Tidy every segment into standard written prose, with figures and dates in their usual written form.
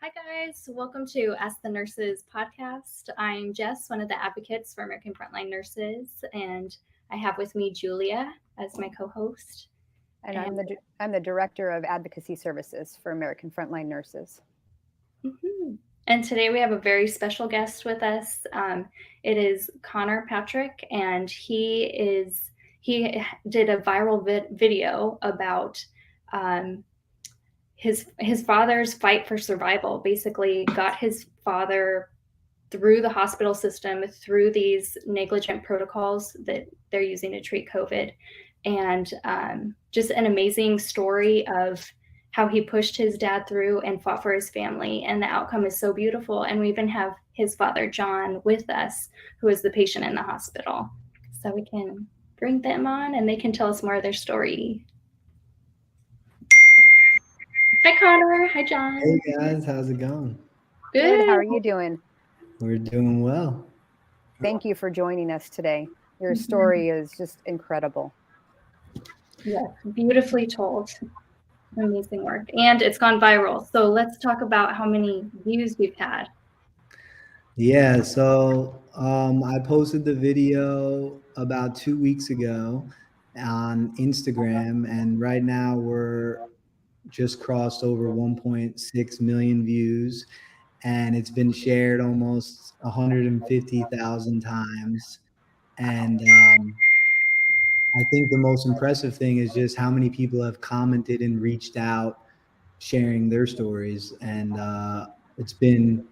Hi, guys. Welcome to Ask the Nurses podcast. I'm Jess, one of the advocates for American Frontline Nurses, and I have with me Julia as my co-host. And I'm the Director of Advocacy Services for American Frontline Nurses. And today we have a very special guest with us. It is Connor Patrick, and he did a viral video about his father's fight for survival. Basically, got his father through the hospital system, through these negligent protocols that they're using to treat COVID. And just an amazing story of how he pushed his dad through and fought for his family. And the outcome is so beautiful. And we even have his father, John, with us, who is the patient in the hospital. So we can bring them on and they can tell us more of their story. Hi, Connor. Hi, John. Hey, guys. How's it going? Good. How are you doing? We're doing well. Thank you for joining us today. Your story is just incredible. Yeah, beautifully told. Amazing work. And it's gone viral. So let's talk about how many views you've had. Yeah, so I posted the video about 2 weeks ago on Instagram, and right now we're just crossed over 1.6 million views, and it's been shared almost 150,000 times. And I think the most impressive thing is just how many people have commented and reached out sharing their stories. And it's been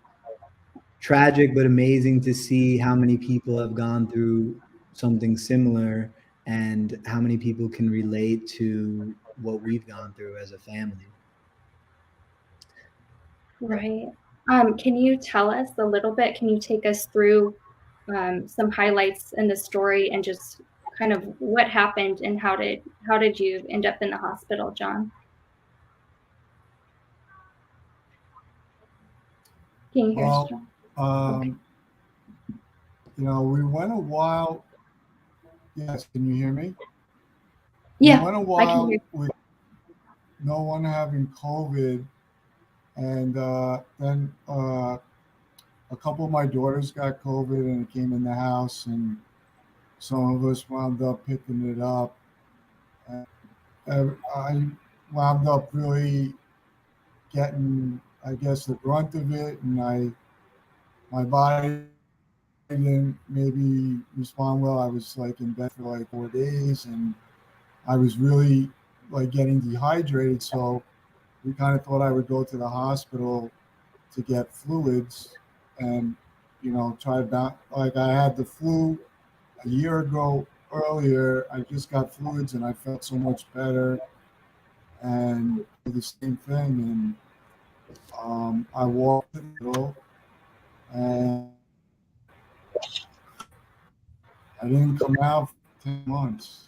tragic but amazing to see how many people have gone through something similar and how many people can relate to what we've gone through as a family. Right. Can you tell us a little bit? Can you take us through some highlights in the story and just kind of what happened and how did you end up in the hospital, John? Can you hear us, John? Okay. We went a while. Yes, can you hear me? Yeah, we went a while with no one having COVID, and then a couple of my daughters got COVID, and it came in the house, and some of us wound up picking it up. And I wound up really getting, I guess, the brunt of it, and my body didn't maybe respond well. I was like in bed for like 4 days, and I was really like getting dehydrated. So we kind of thought I would go to the hospital to get fluids and, try to like I had the flu a year ago earlier. I just got fluids and I felt so much better, and the same thing. And I walked in the middle, and I didn't come out for 10 months.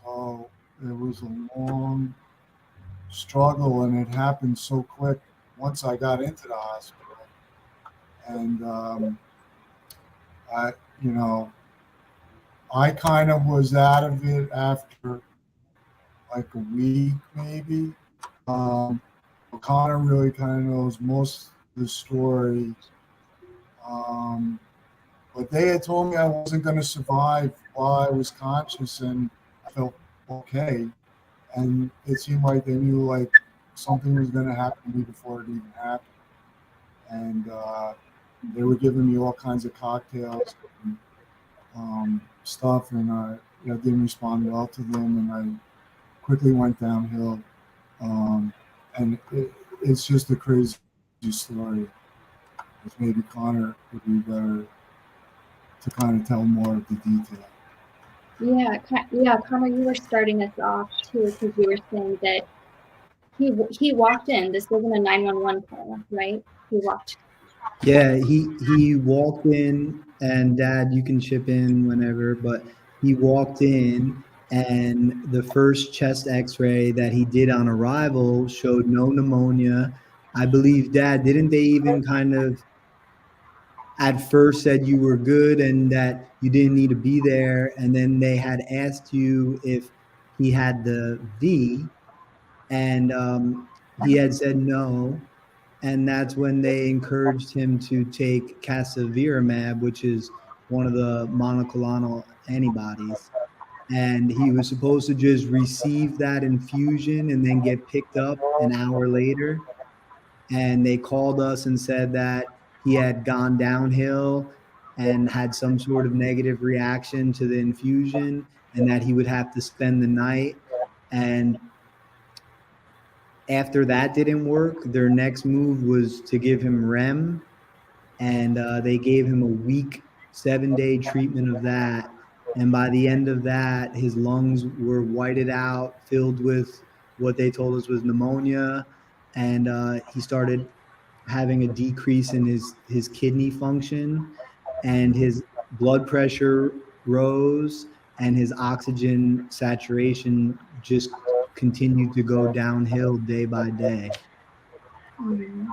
So it was a long struggle, and it happened so quick once I got into the hospital. And I kind of was out of it after like a week, maybe. Connor really kind of knows most of the story. But they had told me I wasn't going to survive while I was conscious, and I felt okay. And it seemed like they knew like something was going to happen to me before it even happened. And they were giving me all kinds of cocktails and stuff, and I didn't respond well to them, and I quickly went downhill. And it's just a crazy story. Maybe Connor would be better to kind of tell more of the detail. Yeah, Connor, you were starting us off too, because you were saying that he walked in. This wasn't a 911 call, right? He walked. Yeah, he walked in, and Dad, you can chip in whenever, but he walked in, and the first chest x-ray that he did on arrival showed no pneumonia. I believe, Dad, didn't they even kind of at first said you were good and that you didn't need to be there, and then they had asked you if he had the V, and he had said no, and that's when they encouraged him to take casirivimab, which is one of the monoclonal antibodies. And he was supposed to just receive that infusion and then get picked up an hour later. And they called us and said that he had gone downhill and had some sort of negative reaction to the infusion, and that he would have to spend the night. And after that didn't work, their next move was to give him REM, and they gave him a week, 7-day treatment of that. And by the end of that, his lungs were whited out, filled with what they told us was pneumonia, and he started having a decrease in his kidney function, and his blood pressure rose, and his oxygen saturation just continued to go downhill day by day. Mm.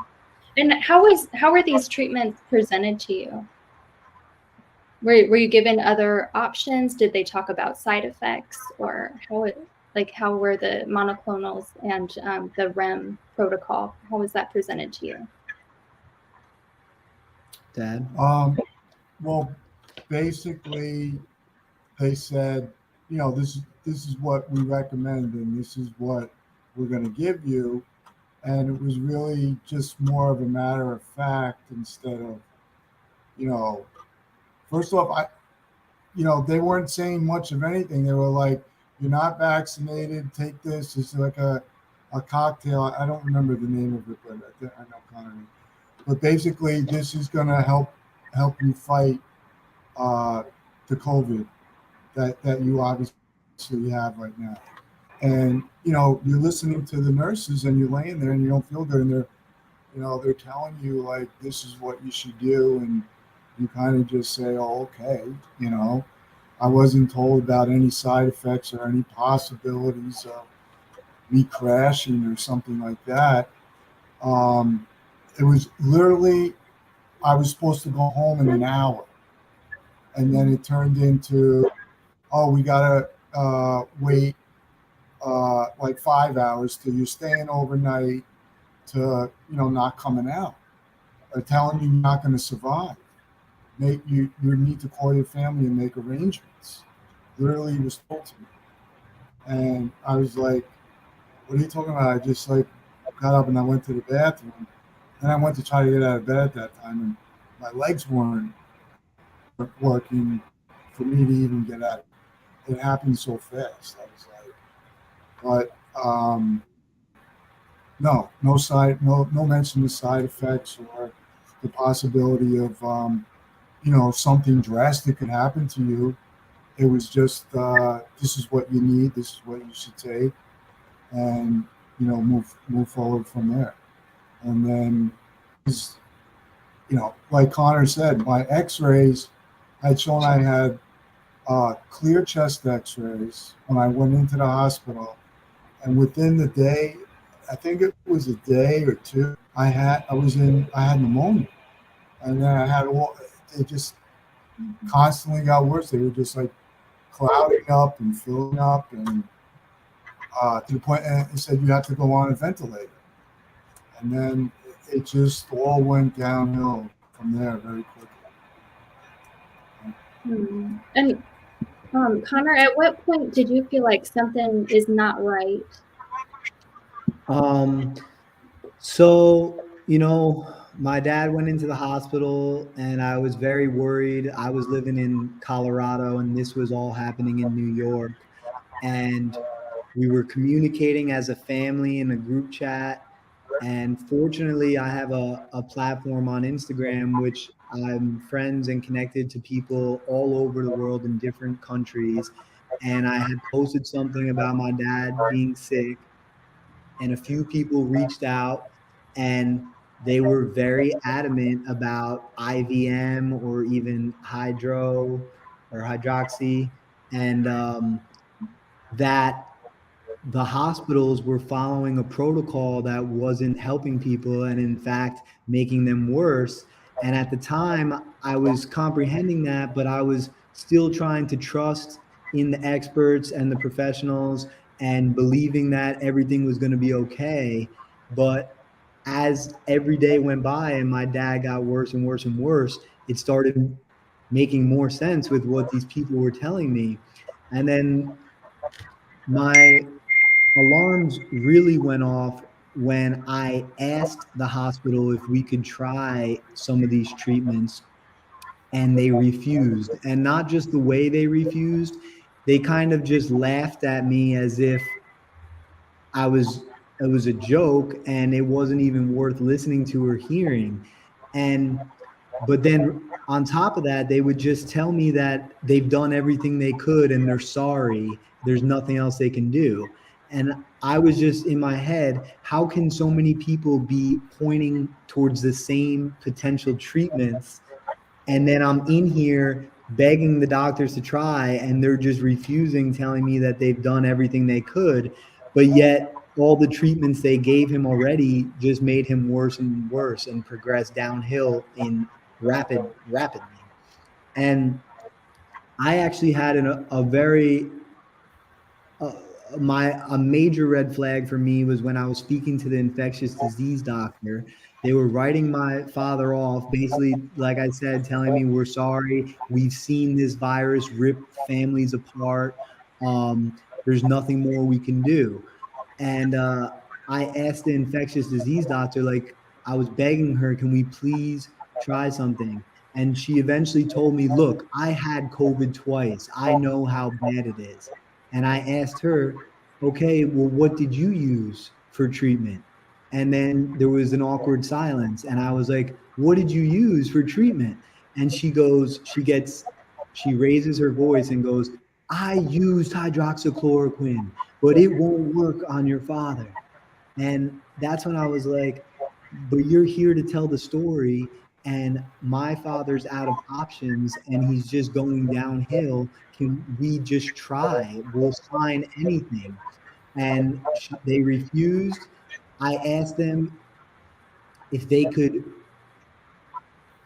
And how were these treatments presented to you? Were you given other options? Did they talk about side effects, or how were the monoclonals and the REM protocol? How was that presented to you? Dad? Well, basically, they said, this is what we recommend, and this is what we're going to give you. And it was really just more of a matter of fact instead of, first off, they weren't saying much of anything. They were like, you're not vaccinated, take this. It's like a cocktail. I don't remember the name of it, but I know Connor. But basically, this is going to help you fight the COVID that you obviously have right now. And, you're listening to the nurses and you're laying there and you don't feel good. And they're telling you, like, this is what you should do. And you kind of just say, oh, okay. I wasn't told about any side effects or any possibilities of me crashing or something like that. It was literally, I was supposed to go home in an hour. And then it turned into, oh, we got to wait like 5 hours till you're staying overnight to, not coming out. Or telling you you're not going to survive. You need to call your family and make arrangements. Literally, it was told to me. And I was like, what are you talking about? I just got up and I went to the bathroom. Then I went to try to get out of bed at that time, and my legs weren't working for me to even get out. It happened so fast. I was like, but no mention of side effects or the possibility of something drastic could happen to you. It was just this is what you need, this is what you should take, and move forward from there. And then, like Connor said, my X-rays had shown I had clear chest X-rays when I went into the hospital, and within the day, I think it was a day or two, I had pneumonia, and then I had it just constantly got worse. They were just like clouding up and filling up, and to the point, and it said you have to go on a ventilator. And then it just all went downhill from there very quickly. And Connor, at what point did you feel like something is not right? So, my dad went into the hospital and I was very worried. I was living in Colorado and this was all happening in New York. And we were communicating as a family in a group chat. And fortunately, I have a platform on Instagram, which I'm friends and connected to people all over the world in different countries. And I had posted something about my dad being sick, and a few people reached out and they were very adamant about IVM or even hydro or hydroxy, and that the hospitals were following a protocol that wasn't helping people and in fact making them worse. And at the time I was comprehending that, but I was still trying to trust in the experts and the professionals and believing that everything was going to be okay. But as every day went by and my dad got worse and worse and worse, it started making more sense with what these people were telling me. And then my alarms really went off when I asked the hospital if we could try some of these treatments, and they refused. And not just the way they refused, they kind of just laughed at me as if I was it was a joke and it wasn't even worth listening to or hearing. And but then on top of that, they would just tell me that they've done everything they could and they're sorry. There's nothing else they can do. And I was just in my head, how can so many people be pointing towards the same potential treatments? And then I'm in here begging the doctors to try, and they're just refusing, telling me that they've done everything they could. But yet, all the treatments they gave him already just made him worse and worse and progressed downhill in rapidly. And I actually had a very a major red flag for me was when I was speaking to the infectious disease doctor. They were writing my father off, basically, like I said, telling me we're sorry. We've seen this virus rip families apart. There's nothing more we can do. And I asked the infectious disease doctor, like, I was begging her, can we please try something? And she eventually told me, look, I had COVID twice. I know how bad it is. And I asked her, okay, well, what did you use for treatment? And then there was an awkward silence. And I was like, what did you use for treatment? And she raises her voice and goes, I used hydroxychloroquine, but it won't work on your father. And that's when I was like, but you're here to tell the story, and my father's out of options and he's just going downhill. Can we just try? We'll sign anything. And they refused. I asked them if they could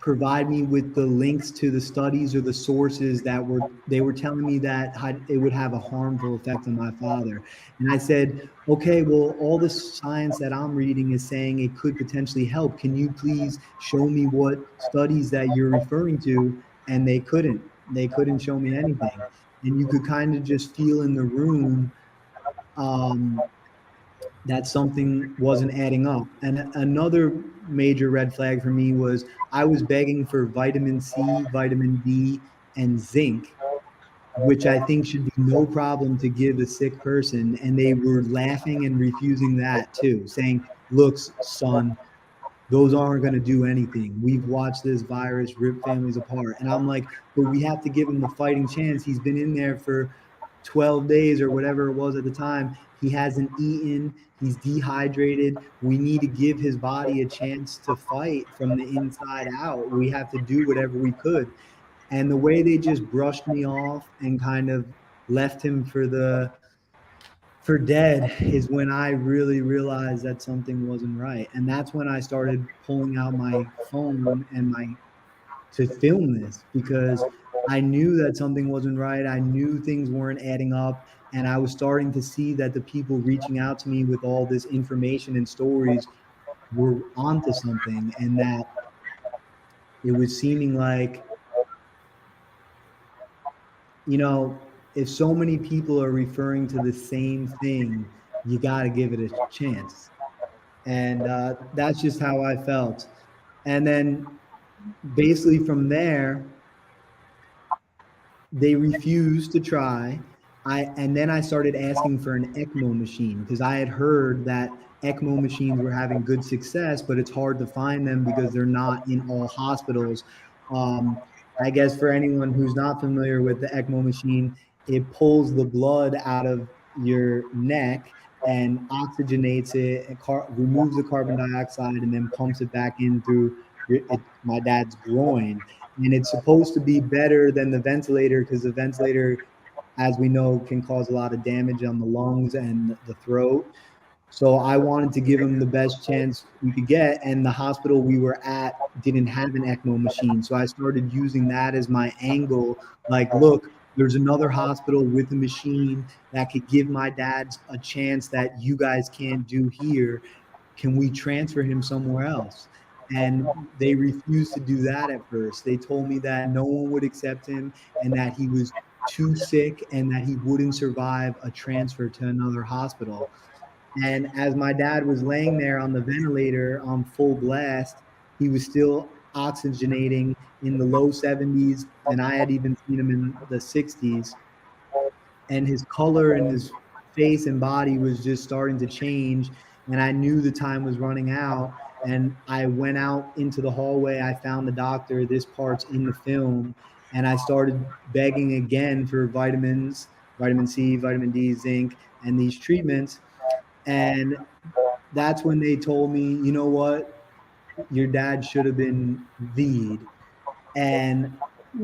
provide me with the links to the studies or the sources that they were telling me that it would have a harmful effect on my father. And I said, okay, well, all the science that I'm reading is saying it could potentially help. Can you please show me what studies that you're referring to? And they couldn't show me anything. And you could kind of just feel in the room that something wasn't adding up. And another major red flag for me was I was begging for vitamin C, vitamin D, and zinc, which I think should be no problem to give a sick person. And they were laughing and refusing that too, saying, look, son, those aren't going to do anything. We've watched this virus rip families apart. And I'm like, but we have to give him the fighting chance. He's been in there for 12 days or whatever it was at the time. He hasn't eaten. He's dehydrated. We need to give his body a chance to fight from the inside out. We have to do whatever we could. And the way they just brushed me off and kind of left him for dead is when I really realized that something wasn't right. And that's when I started pulling out my phone and to film this, because I knew that something wasn't right. I knew things weren't adding up. And I was starting to see that the people reaching out to me with all this information and stories were onto something, and that it was seeming like, if so many people are referring to the same thing, you got to give it a chance. And that's just how I felt. And then basically from there, they refused to try. And then I started asking for an ECMO machine, because I had heard that ECMO machines were having good success, but it's hard to find them because they're not in all hospitals. I guess for anyone who's not familiar with the ECMO machine, it pulls the blood out of your neck and oxygenates it, and removes the carbon dioxide, and then pumps it back in through my dad's groin. And it's supposed to be better than the ventilator, because the ventilator, as we know, can cause a lot of damage on the lungs and the throat. So I wanted to give him the best chance we could get, and the hospital we were at didn't have an ECMO machine. So I started using that as my angle. Like, look, there's another hospital with a machine that could give my dad a chance that you guys can't do here. can we transfer him somewhere else? And they refused to do that at first. They told me that no one would accept him and that he was too sick and that he wouldn't survive a transfer to another hospital. And as my dad was laying there on the ventilator on full blast, he was still oxygenating in the low 70s, and I had even seen him in the 60s. And his color and his face and body was just starting to change. And I knew the time was running out. And I went out into the hallway. I found the doctor. This part's in the film. And I started begging again for vitamins, vitamin C, vitamin D, zinc, and these treatments. And that's when they told me, you know what? Your dad should have been V'd. And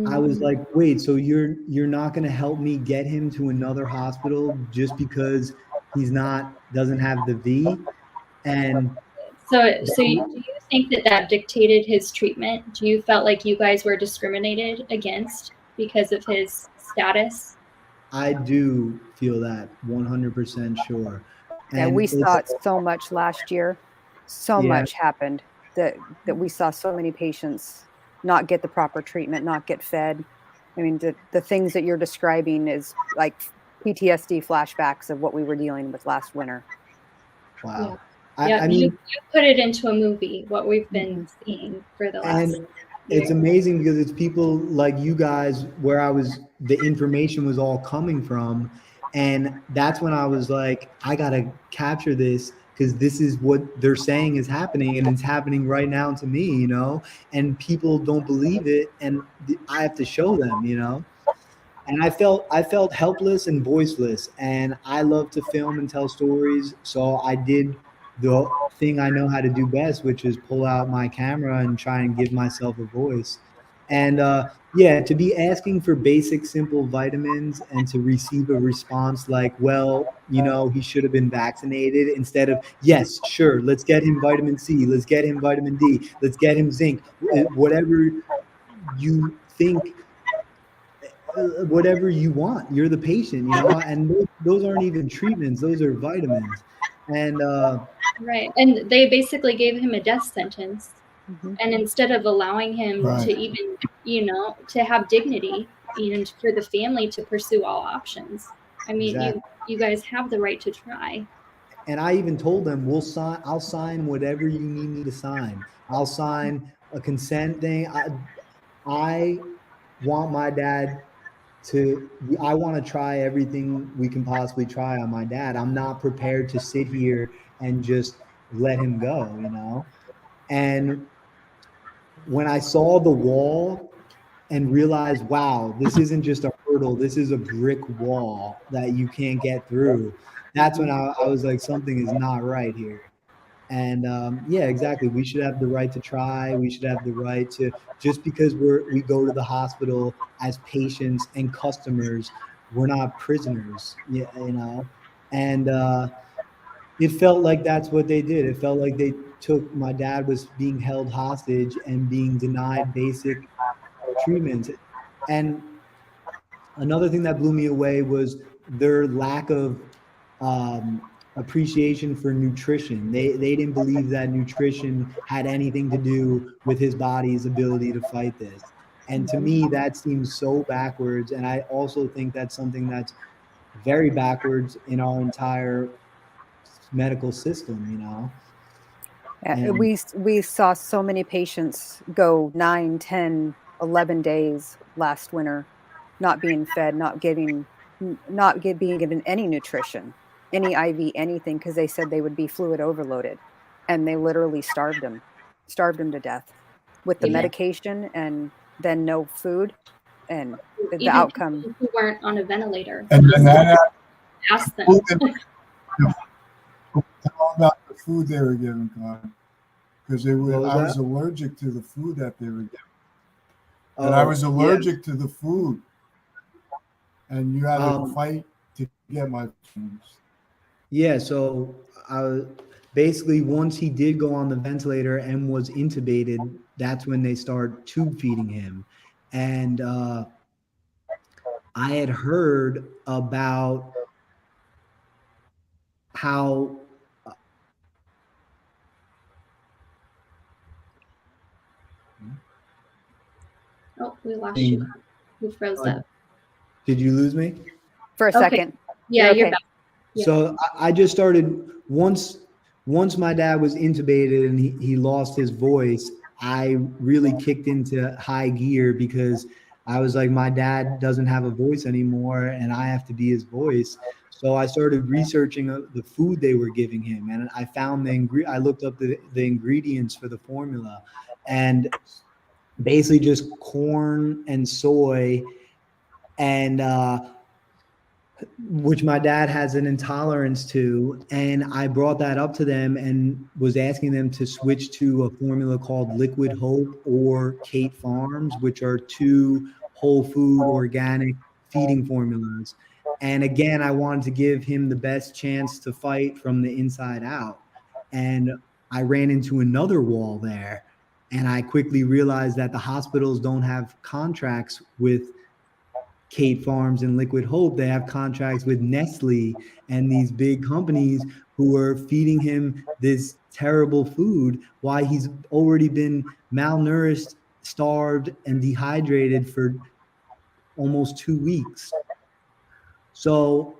I was like, wait, so you're not going to help me get him to another hospital just because he's doesn't have the V? And So do you think that dictated his treatment? Do you felt like you guys were discriminated against because of his status? I do feel that 100% sure. And we saw it so much last year. So much happened that we saw so many patients not get the proper treatment, not get fed. I mean, the things that you're describing is like PTSD flashbacks of what we were dealing with last winter. Wow. Yeah, I mean, you put it into a movie, what we've been seeing for the last year. It's amazing because it's people like you guys where the information was all coming from. And that's when I was like, I got to capture this because this is what they're saying is happening. And it's happening right now to me, you know, and people don't believe it. And I have to show them, you know. And I felt helpless and voiceless. And I love to film and tell stories. So I did the thing I know how to do best, which is pull out my camera and try and give myself a voice. And to be asking for basic, simple vitamins and to receive a response like, well, you know, he should have been vaccinated, instead of, yes, sure, let's get him vitamin C, let's get him vitamin D, let's get him zinc, whatever you think, whatever you want. You're the patient, you know, and those aren't even treatments, those are vitamins. And right. And they basically gave him a death sentence. Mm-hmm. And instead of allowing him to even, you know, to have dignity and for the family to pursue all options. I mean, exactly. you guys have the right to try. And I even told them, I'll sign whatever you need me to sign. I'll sign a consent thing. I want my dad I want to try everything we can possibly try on my dad. I'm not prepared to sit here and just let him go, you know? And when I saw the wall and realized, wow, this isn't just a hurdle, this is a brick wall that you can't get through. That's when I was like, something is not right here. And yeah, exactly. We should have the right to try. We should have the right to, just because we go to the hospital as patients and customers, we're not prisoners, you know? And it felt like that's what they did. It felt like they took, my dad was being held hostage and being denied basic treatment. And another thing that blew me away was their lack of appreciation for nutrition. They didn't believe that nutrition had anything to do with his body's ability to fight this. And to me, that seems so backwards. And I also think that's something that's very backwards in our entire medical system, you know? And we saw so many patients go 9, 10, 11 days last winter, not being fed, not being given any nutrition, any IV, anything, because they said they would be fluid overloaded. And they literally starved them to death with the medication and then no food. And the outcome. Who weren't on a ventilator. And then that asked them. Tell about the food they were given, because I was allergic to the food that they were given. And I was allergic to the food. And you had to fight to get my food. Yeah, so basically once he did go on the ventilator and was intubated, that's when they start tube feeding him. And I had heard about how Oh, we lost you. You froze up. Did you lose me? For a Okay. second. Yeah, You're you're okay. back. Yeah. So I just started once my dad was intubated and he lost his voice, I really kicked into high gear because I was like, my dad doesn't have a voice anymore and I have to be his voice. So I started researching the food they were giving him, and I found I looked up the ingredients for the formula, and basically just corn and soy, and which my dad has an intolerance to. And I brought that up to them and was asking them to switch to a formula called Liquid Hope or Kate Farms, which are two whole food organic feeding formulas. And again, I wanted to give him the best chance to fight from the inside out. And I ran into another wall there. And I quickly realized that the hospitals don't have contracts with Kate Farms and Liquid Hope. They have contracts with Nestle and these big companies who are feeding him this terrible food while he's already been malnourished, starved, and dehydrated for almost 2 weeks. So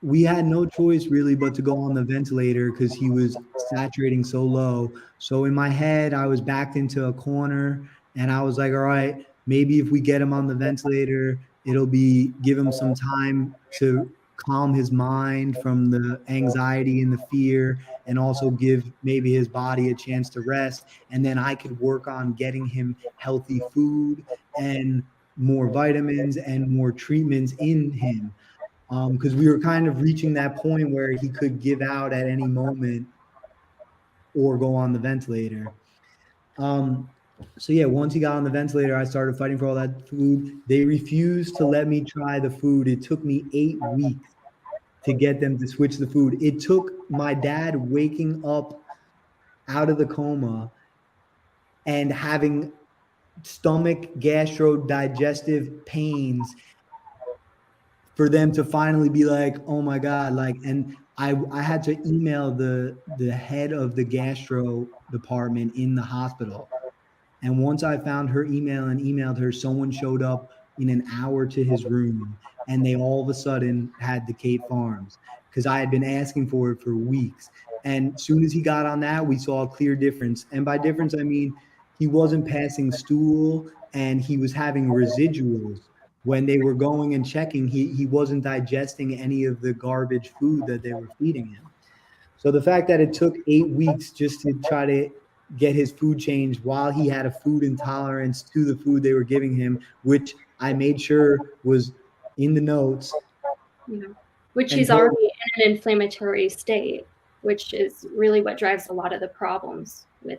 we had no choice really but to go on the ventilator because he was saturating so low. So in my head, I was backed into a corner and I was like, all right, maybe if we get him on the ventilator, it'll give him some time to calm his mind from the anxiety and the fear, and also give maybe his body a chance to rest. And then I could work on getting him healthy food and more vitamins and more treatments in him. Because we were kind of reaching that point where he could give out at any moment or go on the ventilator. So yeah, once he got on the ventilator, I started fighting for all that food. They refused to let me try the food. It took me 8 weeks to get them to switch the food. It took my dad waking up out of the coma and having stomach digestive pains for them to finally be like, oh my God, like, and I had to email the head of the gastro department in the hospital. And once I found her email and emailed her, someone showed up in an hour to his room, and they all of a sudden had the Kate Farms because I had been asking for it for weeks. And as soon as he got on that, we saw a clear difference. And by difference, I mean he wasn't passing stool and he was having residuals. When they were going and checking, he wasn't digesting any of the garbage food that they were feeding him. So the fact that it took 8 weeks just to try to get his food changed while he had a food intolerance to the food they were giving him, which I made sure was in the notes. Yeah. Which he's already in an inflammatory state, which is really what drives a lot of the problems with,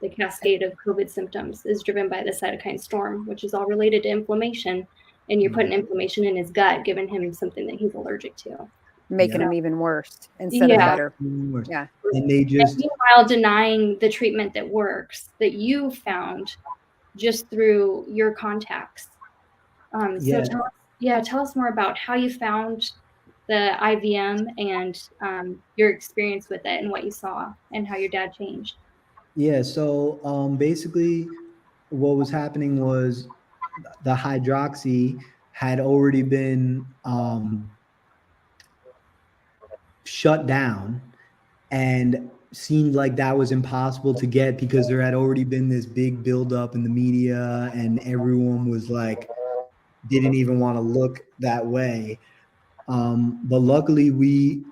the cascade of COVID symptoms is driven by the cytokine storm, which is all related to inflammation. And you're putting inflammation in his gut, giving him something that he's allergic to. Making him even worse instead of better. Yeah. And they just, meanwhile, denying the treatment that works that you found just through your contacts. So tell us more about how you found the IVM and your experience with it and what you saw and how your dad changed. Yeah, so basically what was happening was the hydroxy had already been shut down, and seemed like that was impossible to get because there had already been this big buildup in the media and everyone was like, didn't even want to look that way. But luckily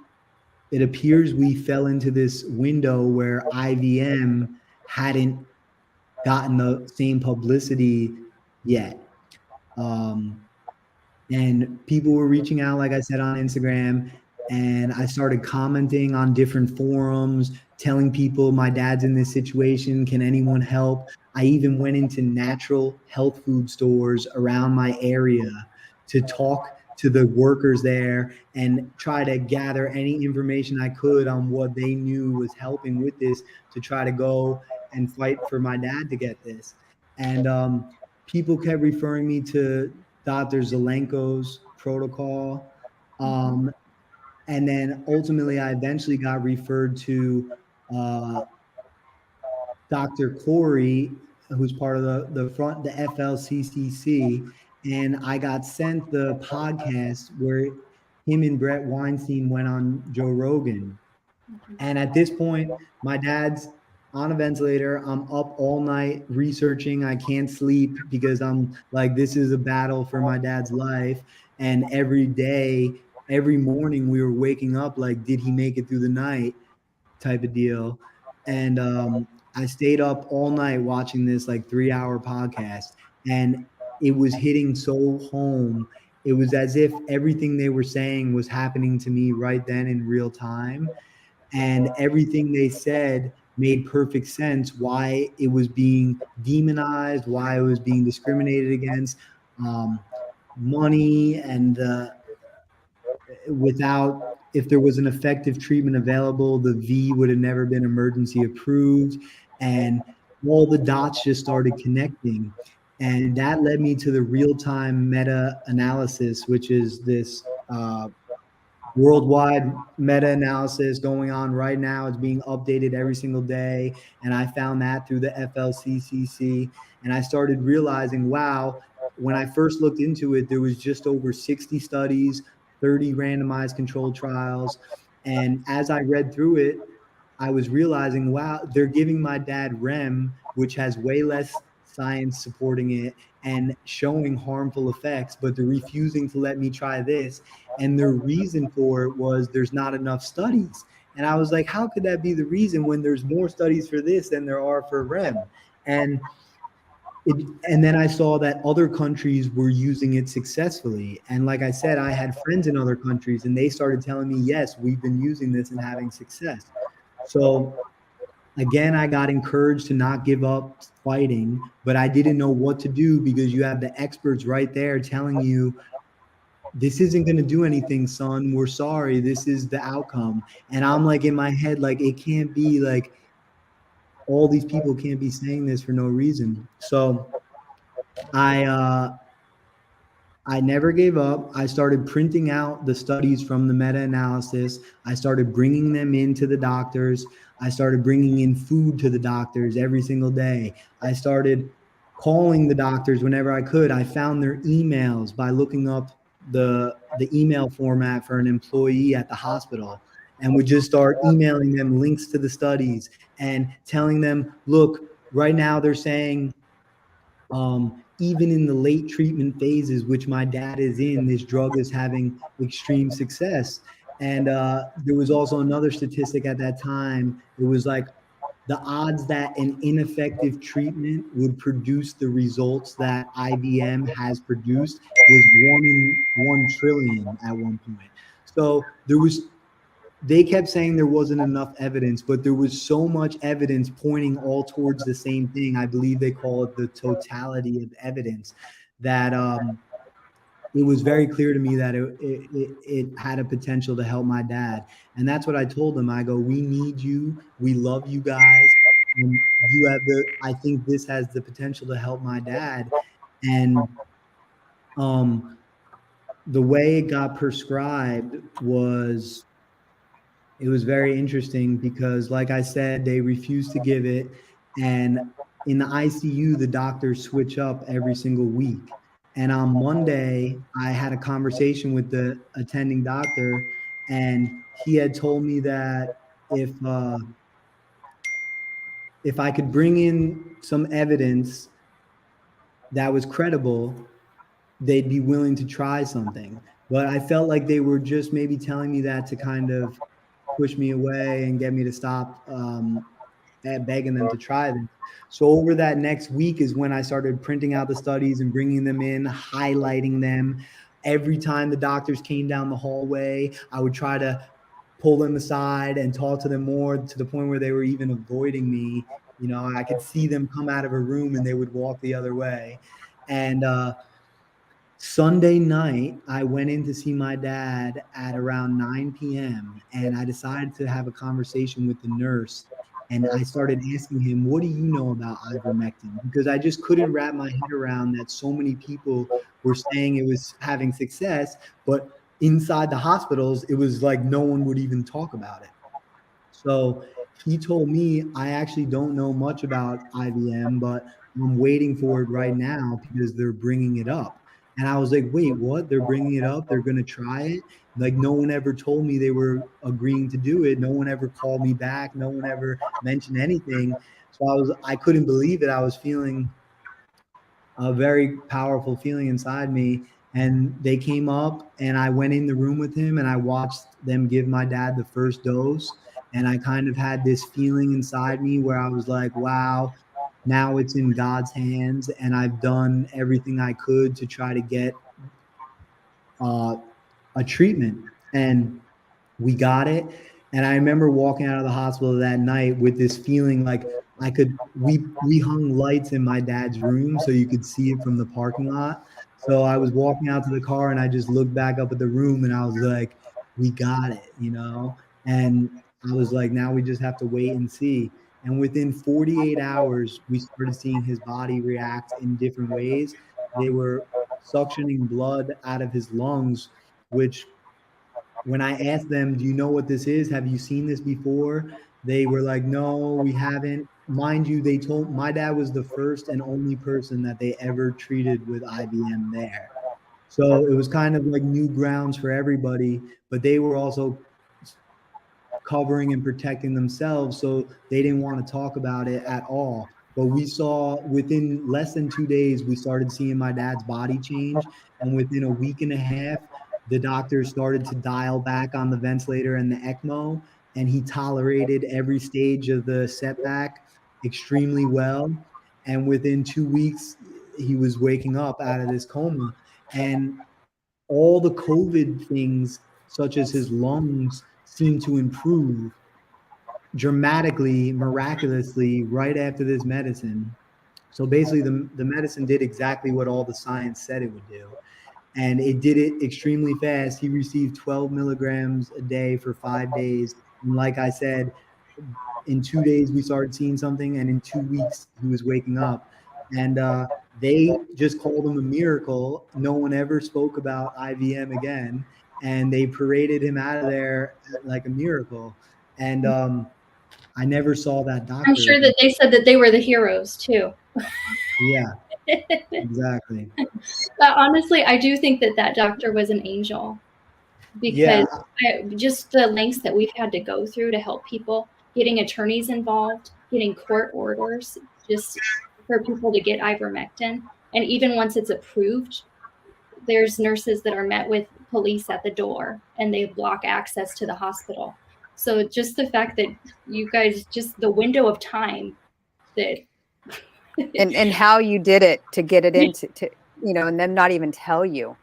it appears we fell into this window where IVM hadn't gotten the same publicity yet. And people were reaching out, like I said, on Instagram, and I started commenting on different forums, telling people my dad's in this situation. Can anyone help? I even went into natural health food stores around my area to talk to the workers there and try to gather any information I could on what they knew was helping with this to try to go and fight for my dad to get this. And people kept referring me to Dr. Zelenko's protocol. And then ultimately I eventually got referred to Dr. Corey, who's part of the FLCCC, and I got sent the podcast where him and Brett Weinstein went on Joe Rogan. And at this point, my dad's on a ventilator. I'm up all night researching. I can't sleep because I'm like, this is a battle for my dad's life. And every day, every morning, we were waking up like, did he make it through the night type of deal. And I stayed up all night watching this like 3-hour podcast. And it was hitting so home. It was as if everything they were saying was happening to me right then in real time. And everything they said made perfect sense, why it was being demonized, why it was being discriminated against, money, and without, if there was an effective treatment available, the V would have never been emergency approved. And all the dots just started connecting. And that led me to the real-time meta-analysis, which is this worldwide meta-analysis going on right now. It's being updated every single day. And I found that through the FLCCC. And I started realizing, wow, when I first looked into it, there was just over 60 studies, 30 randomized controlled trials. And as I read through it, I was realizing, wow, they're giving my dad REM, which has way less science supporting it and showing harmful effects, but they're refusing to let me try this. And their reason for it was there's not enough studies. And I was like, how could that be the reason when there's more studies for this than there are for REM? And then I saw that other countries were using it successfully. And like I said, I had friends in other countries and they started telling me, yes, we've been using this and having success. So again, I got encouraged to not give up fighting, but I didn't know what to do because you have the experts right there telling you, this isn't going to do anything, son. We're sorry. This is the outcome. And I'm like in my head, like, it can't be like all these people can't be saying this for no reason. So I never gave up. I started printing out the studies from the meta-analysis. I started bringing them into the doctors. I started bringing in food to the doctors every single day. I started calling the doctors whenever I could. I found their emails by looking up the email format for an employee at the hospital, and would just start emailing them links to the studies and telling them, look, right now they're saying, even in the late treatment phases, which my dad is in, this drug is having extreme success. And there was also another statistic at that time. It was like the odds that an ineffective treatment would produce the results that IBM has produced was 1 in 1 trillion at one point. So they kept saying there wasn't enough evidence, but there was so much evidence pointing all towards the same thing. I believe they call it the totality of evidence, that it was very clear to me that it had a potential to help my dad. And that's what I told them. I go, we need you. We love you guys. And I think this has the potential to help my dad. And the way it got prescribed was, it was very interesting because, like I said, they refused to give it. And in the ICU, the doctors switch up every single week. And on Monday, I had a conversation with the attending doctor, and he had told me that if I could bring in some evidence that was credible, they'd be willing to try something. But I felt like they were just maybe telling me that to kind of push me away and get me to stop begging them to try them. So over that next week is when I started printing out the studies and bringing them in, highlighting them. Every time the doctors came down the hallway, I would try to pull them aside and talk to them more, to the point where they were even avoiding me. You know, I could see them come out of a room and they would walk the other way. And Sunday night, I went in to see my dad at around 9 p.m. and I decided to have a conversation with the nurse. And I started asking him, what do you know about ivermectin? Because I just couldn't wrap my head around that so many people were saying it was having success, but inside the hospitals, it was like no one would even talk about it. So he told me, I actually don't know much about IVM, but I'm waiting for it right now because they're bringing it up. And I was like, wait, what? They're bringing it up? They're going to try it? Like, no one ever told me they were agreeing to do it. No one ever called me back. No one ever mentioned anything. So I couldn't believe it. I was feeling a very powerful feeling inside me. And they came up and I went in the room with him and I watched them give my dad the first dose. And I kind of had this feeling inside me where I was like, wow, now it's in God's hands. And I've done everything I could to try to get a treatment. And we got it. And I remember walking out of the hospital that night with this feeling like we hung lights in my dad's room so you could see it from the parking lot. So I was walking out to the car and I just looked back up at the room and I was like, we got it, you know? And I was like, now we just have to wait and see. And within 48 hours, we started seeing his body react in different ways. They were suctioning blood out of his lungs, which when I asked them, do you know what this is? Have you seen this before? They were like, no, we haven't. Mind you, they told my dad was the first and only person that they ever treated with IBM there. So it was kind of like new grounds for everybody, but they were also covering and protecting themselves. So they didn't want to talk about it at all. But we saw within less than 2 days, we started seeing my dad's body change. And within a week and a half, the doctors started to dial back on the ventilator and the ECMO, and he tolerated every stage of the setback extremely well. And within 2 weeks, he was waking up out of this coma. And all the COVID things, such as his lungs, seemed to improve dramatically, miraculously, right after this medicine. So basically, the medicine did exactly what all the science said it would do. And it did it extremely fast. He received 12 milligrams a day for 5 days. And like I said, in 2 days, we started seeing something. And in 2 weeks, he was waking up. And they just called him a miracle. No one ever spoke about IVM again. And they paraded him out of there like a miracle. And I never saw that doctor. I'm sure that they said that they were the heroes too. Yeah, exactly. But honestly, I do think that that doctor was an angel, because just the lengths that we've had to go through to help people, getting attorneys involved, getting court orders, just for people to get ivermectin. And even once it's approved, there's nurses that are met with police at the door and they block access to the hospital. So just the fact that you guys, just the window of time that and how you did it to get it into, you know, and them not even tell you.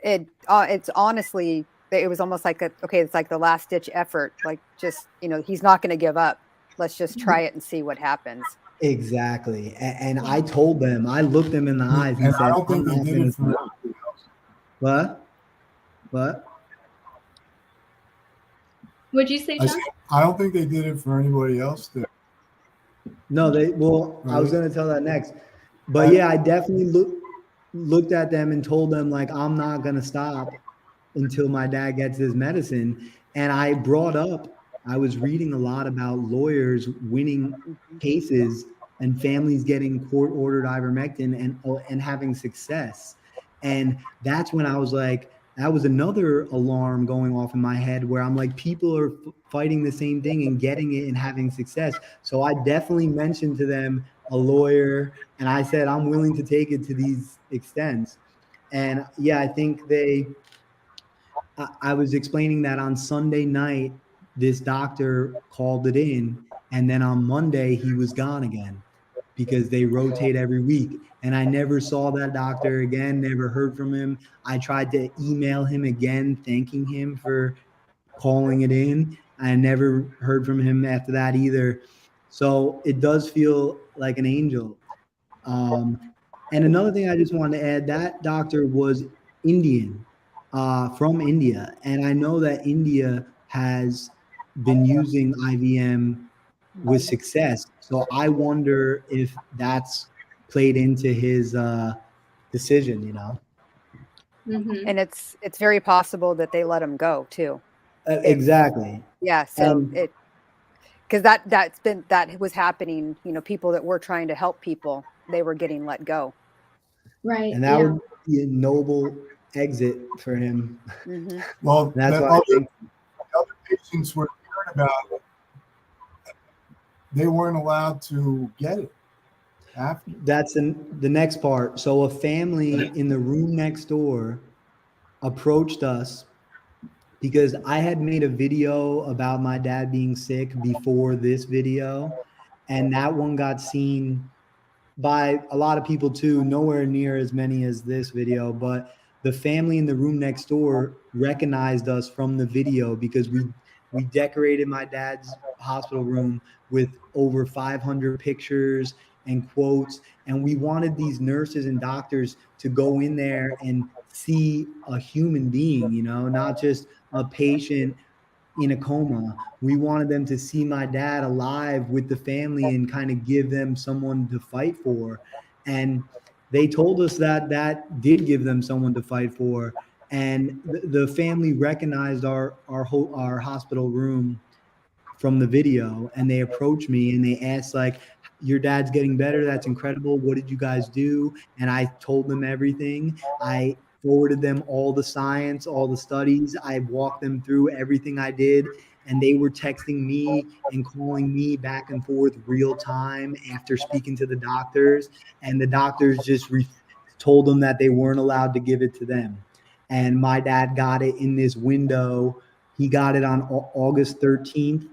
It's honestly, it was almost like it's like the last ditch effort. Like, just, you know, he's not going to give up. Let's just try it and see what happens. Exactly. And I told them, I looked them in the eyes and said, I don't think they did it for what? Would you say, John? I don't think they did it for anybody else. No, I was going to tell that next. But yeah, I definitely looked at them and told them, like, I'm not going to stop until my dad gets his medicine. And I was reading a lot about lawyers winning cases and families getting court-ordered ivermectin and having success. And that's when I was like, that was another alarm going off in my head, where I'm like, people are fighting the same thing and getting it and having success. So I definitely mentioned to them a lawyer, and I said, I'm willing to take it to these extents. And yeah, I think I was explaining that on Sunday night, this doctor called it in, and then on Monday he was gone again, because they rotate every week. And I never saw that doctor again, never heard from him. I tried to email him again, thanking him for calling it in. I never heard from him after that either. So it does feel like an angel. And another thing I just wanted to add, that doctor was Indian, from India. And I know that India has been using IVM with success. So I wonder if that's played into his decision, you know. Mm-hmm. And it's very possible that they let him go too. Exactly. Yeah. So because that was happening. You know, people that were trying to help people, they were getting let go. Right. And that would be a noble exit for him. Mm-hmm. Well, That's the why I think other patients were hearing about it. They weren't allowed to get it after. that's the next part. So a family in the room next door approached us because I had made a video about my dad being sick before this video, and that one got seen by a lot of people too, nowhere near as many as this video, but the family in the room next door recognized us from the video because we decorated my dad's hospital room with over 500 pictures and quotes, and we wanted these nurses and doctors to go in there and see a human being, you know, not just a patient in a coma. We wanted them to see my dad alive with the family and kind of give them someone to fight for. And they told us that that did give them someone to fight for. And the family recognized our hospital room from the video, and they approached me and they asked, like, your dad's getting better, that's incredible, what did you guys do? And I told them everything. I forwarded them all the science, all the studies. I walked them through everything I did, and they were texting me and calling me back and forth real time after speaking to the doctors, and the doctors just told them that they weren't allowed to give it to them. And my dad got it in this window. He got it on August 13th,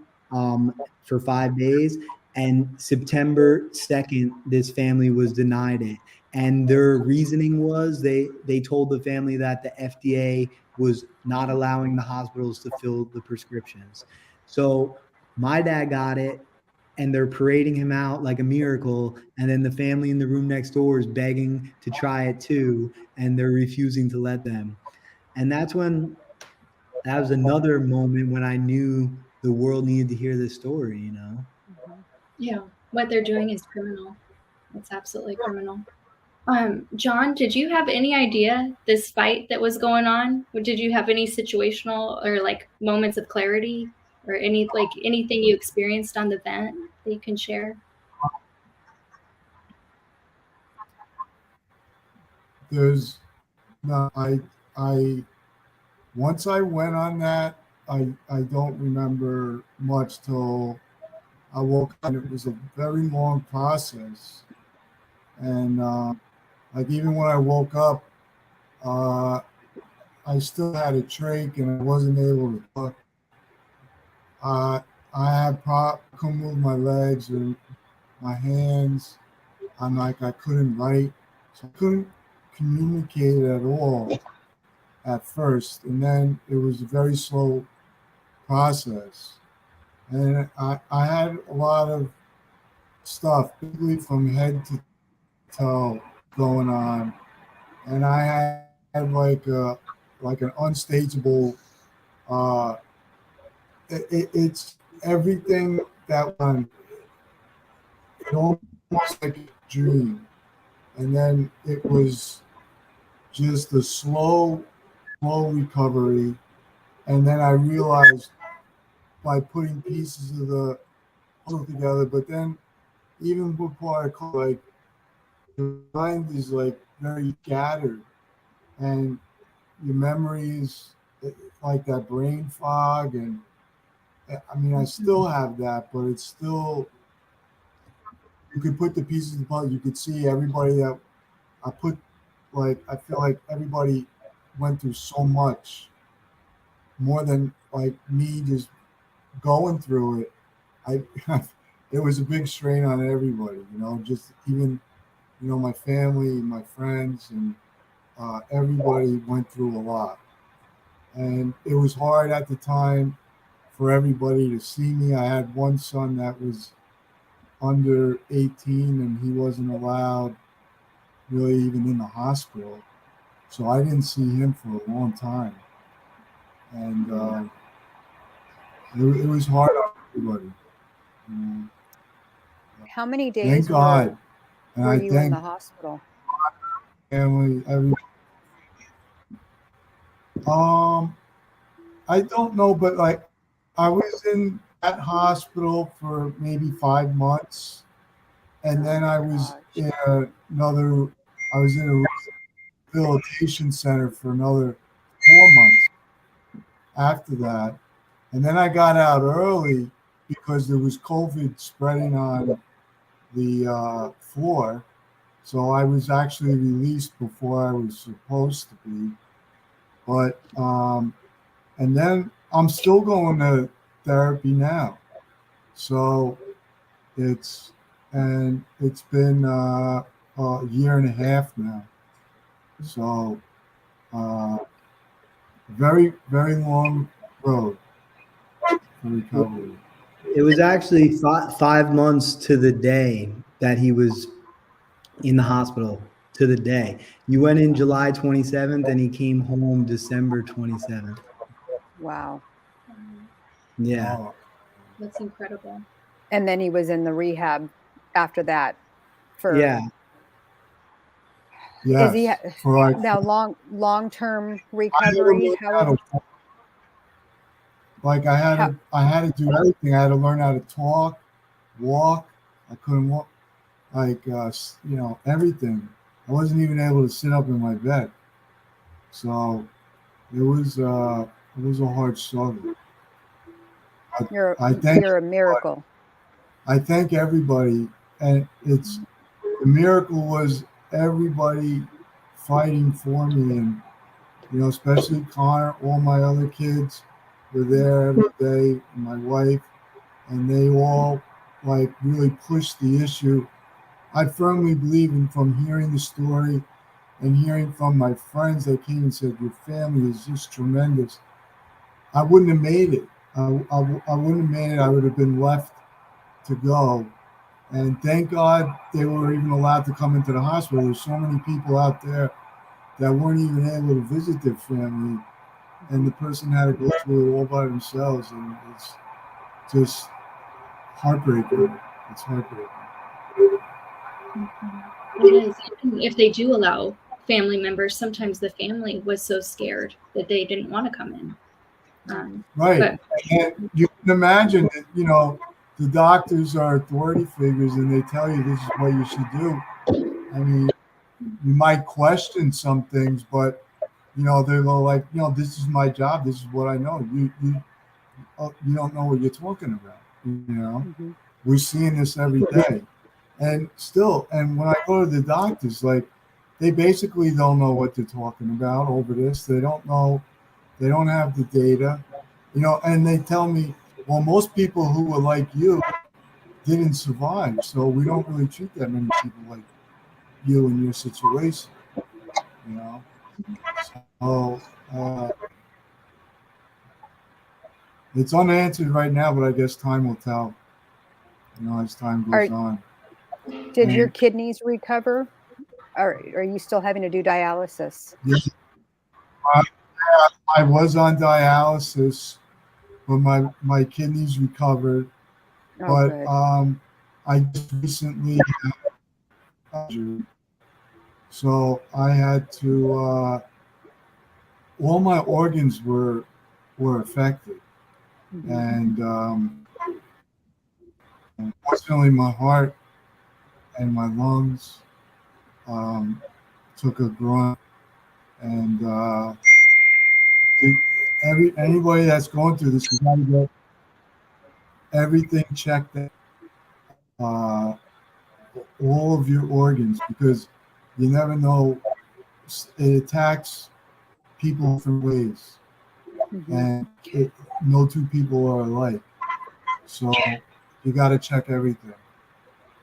for 5 days. And September 2nd, this family was denied it. And their reasoning was they told the family that the FDA was not allowing the hospitals to fill the prescriptions. So my dad got it, and they're parading him out like a miracle. And then the family in the room next door is begging to try it too, and they're refusing to let them. And that was another moment when I knew the world needed to hear this story, you know? Yeah. What they're doing is criminal. It's absolutely criminal. John, did you have any idea this fight that was going on? Did you have any situational or like moments of clarity or anything you experienced on the vent that you can share? There's no, I once I went on that, I don't remember much till I woke up. It was a very long process, and like even when I woke up, I still had a trach and I wasn't able to talk. I had couldn't move my legs or my hands. I'm like I couldn't write, so I couldn't communicate at all at first, and then it was a very slow process. And I had a lot of stuff, basically from head to toe, going on, and I had like an unstageable. It's everything that one. It almost like a dream, and then it was just a slow recovery, and then I realized by putting pieces of the puzzle together. But then, even before I call, like your mind is like very scattered, and your memories like that brain fog. And I mean, I still have that, but it's still. You could put the pieces of the puzzle. You could see everybody that I put. Like I feel like everybody went through so much more than like me just going through it. I it was a big strain on everybody, you know, just even, you know, my family, my friends, and everybody went through a lot. And it was hard at the time for everybody to see me. I had one son that was under 18 and he wasn't allowed really even in the hospital. So I didn't see him for a long time. And it was hard on everybody. How many Thank days God. And were I you in thank the hospital? family, I don't know, but like I was in at hospital for maybe 5 months, and then I was in a rehabilitation center for another 4 months after that. And then I got out early because there was COVID spreading on the floor. So I was actually released before I was supposed to be. But, and then I'm still going to therapy now. So it's been a year and a half now. So very, very long road for recovery. It was actually 5 months to the day that he was in the hospital, to the day. You went in July 27th and he came home December 27th. Wow. Yeah. Oh, That's incredible. And then he was in the rehab after that for Yeah. yes. is he For like, now long-term I recovery? How had to do everything. I had to learn how to talk, walk. I couldn't walk, like everything. I wasn't even able to sit up in my bed. So it was a hard struggle. you're I thank a miracle. I thank everybody, and the miracle was everybody fighting for me, and especially Connor. All my other kids were there every day, and my wife, and they all like really pushed the issue. I firmly believe in, from hearing the story and hearing from my friends that came and said, your family is just tremendous. I wouldn't have made it. I wouldn't have made it. I would have been left to go. And thank God they were even allowed to come into the hospital. There's so many people out there that weren't even able to visit their family. And the person had to go through it all by themselves. And it's just heartbreaking. It's heartbreaking. It is. Even if they do allow family members, sometimes the family was so scared that they didn't want to come in. Right. And you can imagine that, the doctors are authority figures and they tell you this is what you should do. I mean, you might question some things, but, they're like, this is my job. This is what I know. You don't know what you're talking about. We're seeing this every day. And when I go to the doctors, like, they basically don't know what they're talking about over this. They don't know. They don't have the data, and they tell me, well, most people who were like you didn't survive. So we don't really treat that many people like you in your situation, So it's unanswered right now, but I guess time will tell, as time goes on. Did your kidneys recover? Or are you still having to do dialysis? Yes. I was on dialysis, but my kidneys recovered. Oh, But good. I just recently had surgery, so I had to. All my organs were affected, and unfortunately, my heart and my lungs took a grunt, and anybody that's going through this, you got to get everything checked out, all of your organs, because you never know. It attacks people different ways, and no two people are alike. So you got to check everything.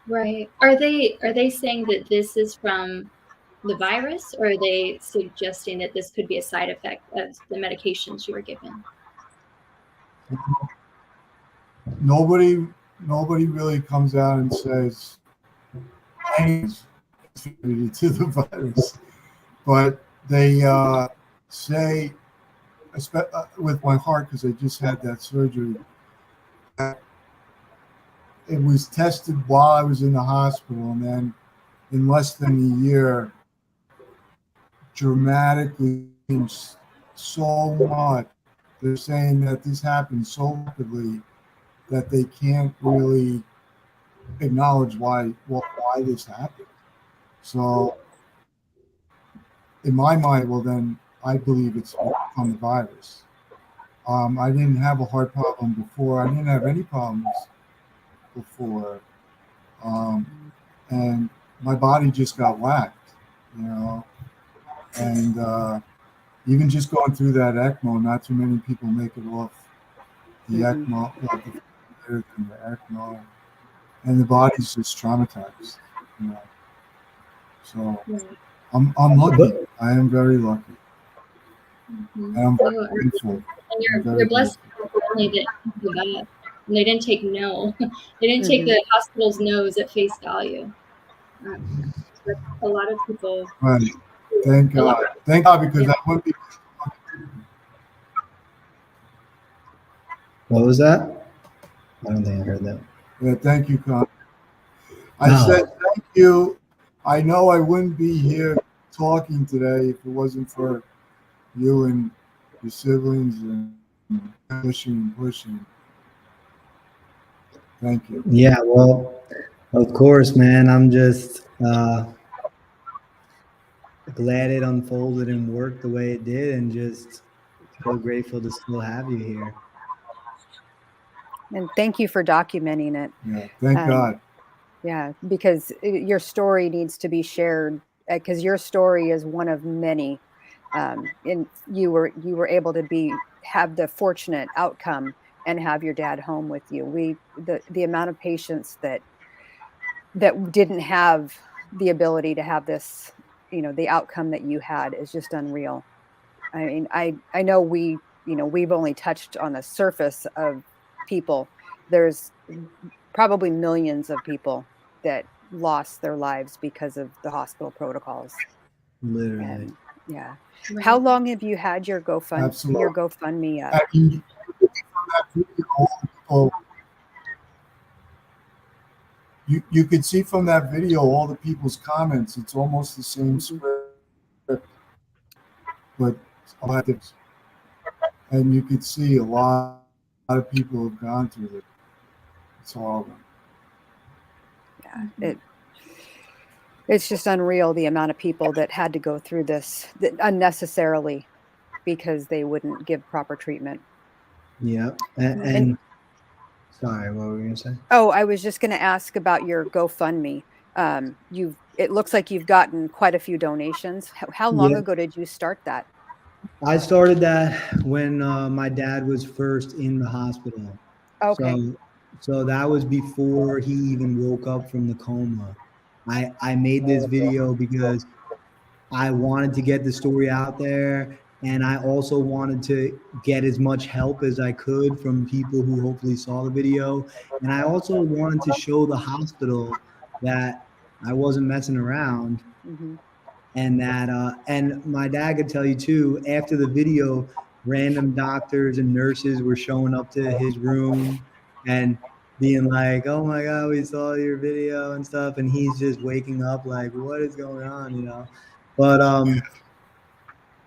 Right. Are they saying that this is from the virus, or are they suggesting that this could be a side effect of the medications you were given? Nobody really comes out and says anything's attributed to the virus, but they say, with my heart, because I just had that surgery, it was tested while I was in the hospital, and then in less than a year, dramatically changed so much. They're saying that this happened so rapidly that they can't really acknowledge why this happened. So in my mind, well, then I believe it's from the virus. I didn't have a heart problem before. I didn't have any problems before. And my body just got whacked, you know. And even just going through that ECMO, not too many people make it off the ECMO, the ECMO, and the body's just traumatized, you know. So I'm lucky. I am very lucky. And I'm very grateful. And you're blessed only that people that. And they didn't take no. They didn't take the hospital's no's at face value. A lot of people. Right. Thank God. Thank God, because that would be. What was that? I don't think I heard that. Yeah, thank you, Con. I said thank you. I know I wouldn't be here talking today if it wasn't for you and your siblings and pushing. Thank you. Yeah, well, of course, man. I'm just glad it unfolded and worked the way it did, and just so grateful to still have you here. And thank you for documenting it. Yeah, thank God. Yeah, because your story needs to be shared, because your story is one of many. And you were able to have the fortunate outcome and have your dad home with you. The amount of patients that didn't have the ability to have this, you know, the outcome that you had is just unreal. I mean, I know we've only touched on the surface of people. There's probably millions of people that lost their lives because of the hospital protocols. Literally. And, yeah. Right. How long have you had your Absolutely. your GoFundMe up? You could see from that video all the people's comments. It's almost the same script, but and you could see a lot of people have gone through it. It's horrible. Yeah, it's just unreal, the amount of people that had to go through this unnecessarily because they wouldn't give proper treatment. Yeah. And sorry, what were you gonna say? Oh, I was just going to ask about your GoFundMe. It looks like you've gotten quite a few donations. How long ago did you start that? I started that when my dad was first in the hospital. Okay. So that was before he even woke up from the coma. I made this video because I wanted to get the story out there, and I also wanted to get as much help as I could from people who hopefully saw the video. And I also wanted to show the hospital that I wasn't messing around. And that and my dad could tell you too, after the video, random doctors and nurses were showing up to his room and being like, oh my God, we saw your video and stuff. And he's just waking up like, what is going on, you know? But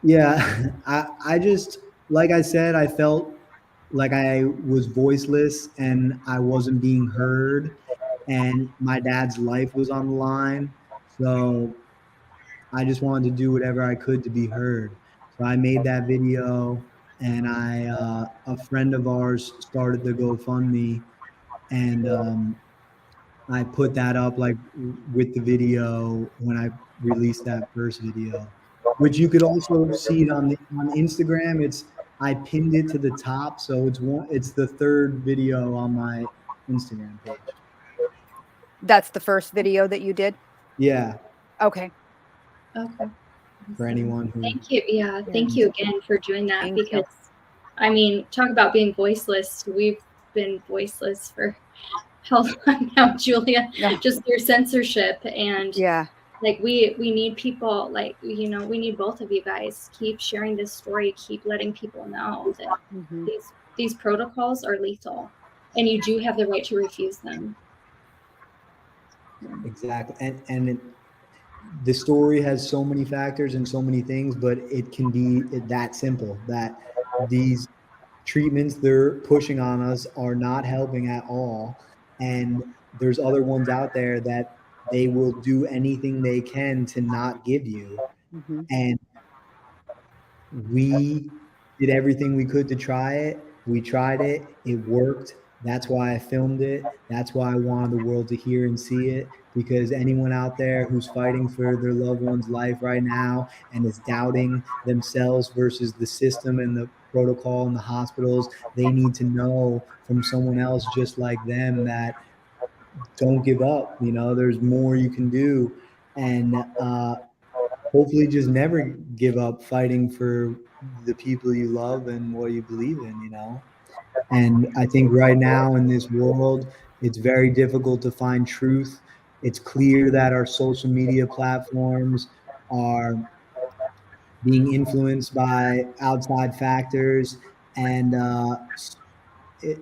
yeah, I just, like I said, I felt like I was voiceless and I wasn't being heard, and my dad's life was on the line. So I just wanted to do whatever I could to be heard. So I made that video, and a friend of ours started the GoFundMe, and I put that up like with the video when I released that first video, which you could also see it on Instagram. I pinned it to the top, so it's the third video on my Instagram page. That's the first video that you did? Yeah. Okay. For anyone who. Thank you. Yeah. Thank you again for doing that, because I mean, talk about being voiceless. We've been voiceless for how long now, Julia? Just your censorship, and like we need people, like, you know, we need both of you guys. Keep sharing this story. Keep letting people know that these protocols are lethal, and you do have the right to refuse them. Exactly, and the story has so many factors and so many things, but it can be that simple, that these treatments they're pushing on us are not helping at all. And there's other ones out there that they will do anything they can to not give you. Mhm. And we did everything we could to try it. We tried it. It worked. That's why I filmed it. That's why I wanted the world to hear and see it, because anyone out there who's fighting for their loved one's life right now and is doubting themselves versus the system and the protocol in the hospitals, they need to know from someone else just like them that don't give up. You know, there's more you can do. And hopefully just never give up fighting for the people you love and what you believe in, you know. And I think right now in this world, it's very difficult to find truth. It's clear that our social media platforms are being influenced by outside factors, and it,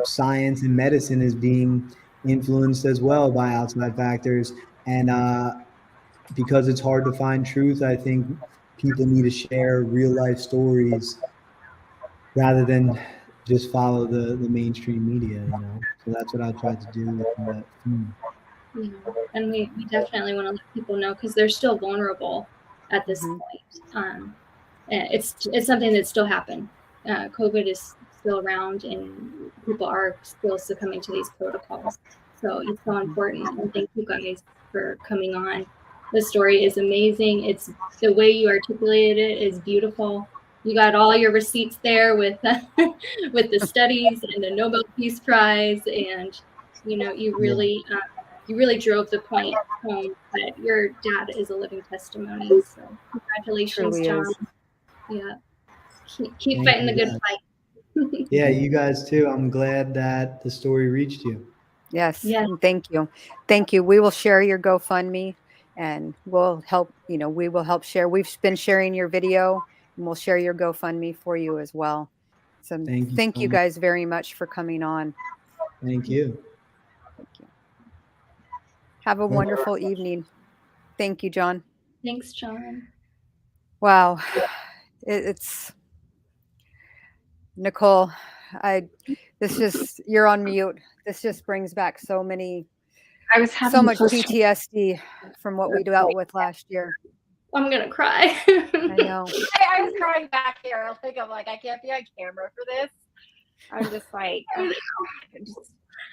science and medicine is being influenced as well by outside factors. And because it's hard to find truth, I think people need to share real life stories rather than just follow the mainstream media, you know. So that's what I tried to do with that film. Yeah. And we definitely want to let people know, because they're still vulnerable at this Mhm. point. It's something that still happened. COVID is still around, and people are still succumbing to these protocols. So it's so important. And thank you guys for coming on. The story is amazing. It's the way you articulated it is beautiful. You got all your receipts there with with the studies and the Nobel Peace Prize, and you really drove the point home that your dad is a living testimony. So congratulations, Truly John. is. Yeah. Keep Thank fighting the you, good guys. fight. Yeah, you guys too. I'm glad that the story reached you. Yes. Yeah. And thank you. Thank you. We will share your GoFundMe, and we'll help, we will help share. We've been sharing your video, and we'll share your GoFundMe for you as well. So Thank you thank so you much. guys very much for coming on. Thank you. Thank you. Have a Thank you. wonderful evening. Thank you, John. Thanks, John. Wow. It's Nicole. You're on mute. This just brings back so much PTSD from what we dealt with last year. I'm gonna cry. I know. I was crying back here. I'm like, I can't be on camera for this. I'm just like,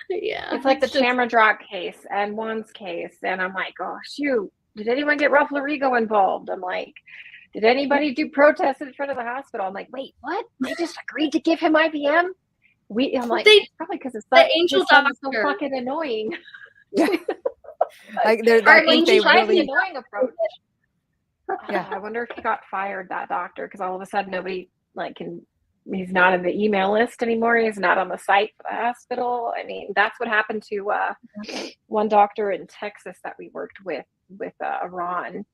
Yeah. it's like the Tamara Drock case and Juan's case. And I'm like, oh, shoot, did anyone get Ralph Larigo involved? I'm like, did anybody do protests in front of the hospital? I'm like, wait, what? They just agreed to give him IBM? I'm like, it's probably because his son is so fucking annoying. Yeah. I think they really an annoying approach. Yeah, I wonder if he got fired, that doctor, because all of a sudden nobody he's not in the email list anymore. He's not on the site for the hospital. I mean, that's what happened to one doctor in Texas that we worked with Ron.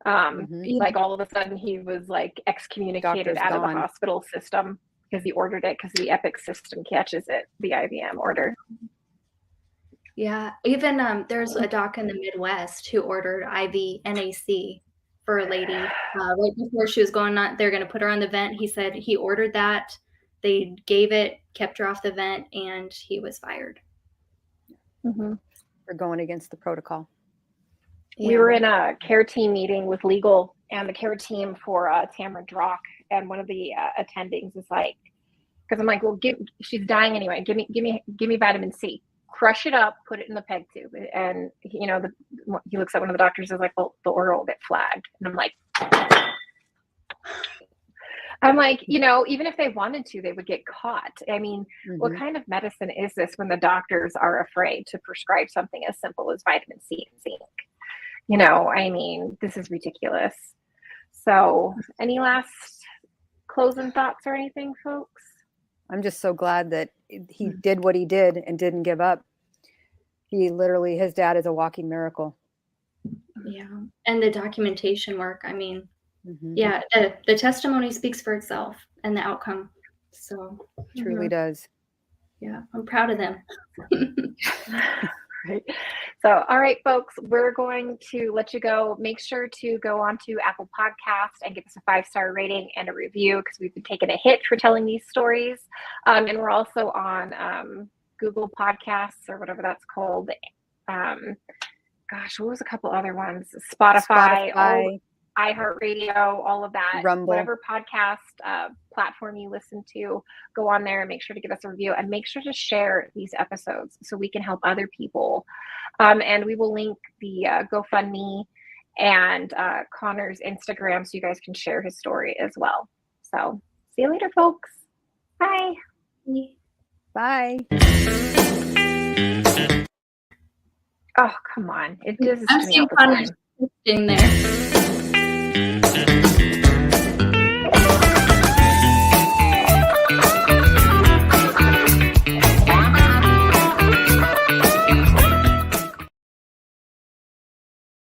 Like all of a sudden he was like excommunicated out of the hospital system because he ordered it, because the Epic system catches it, the IBM order. Yeah, even there's a doc in the Midwest who ordered IV NAC for a lady right before she was going on. They're going to put her on the vent. He said he ordered that. They gave it, kept her off the vent, and he was fired. For going against the protocol. Yeah. We were in a care team meeting with legal and the care team for Tamara Drock, and one of the attendings is like, because I'm like, well, she's dying anyway. Give me vitamin C. Crush it up, put it in the peg tube. And he looks at one of the doctors and is like, well, the order will get flagged. And I'm like, even if they wanted to, they would get caught. I mean, what kind of medicine is this when the doctors are afraid to prescribe something as simple as vitamin C and zinc? I mean, this is ridiculous. So any last closing thoughts or anything, folks? I'm just so glad that he did what he did and didn't give up. His dad is a walking miracle. Yeah. And the documentation work, I mean, yeah, the testimony speaks for itself and the outcome. So truly does. Yeah, I'm proud of them. Right. So, all right, folks, we're going to let you go. Make sure to go onto Apple Podcasts and give us a 5-star rating and a review, because we've been taking a hit for telling these stories. And we're also on Google Podcasts, or whatever that's called. Gosh, what was a couple other ones? Spotify. iHeartRadio, all of that, Rumble. Whatever podcast platform you listen to, go on there and make sure to give us a review, and make sure to share these episodes so we can help other people. And we will link the GoFundMe and Connor's Instagram so you guys can share his story as well. So see you later, folks. Bye. Bye. Oh, come on. It does. I'm seeing Connor in there.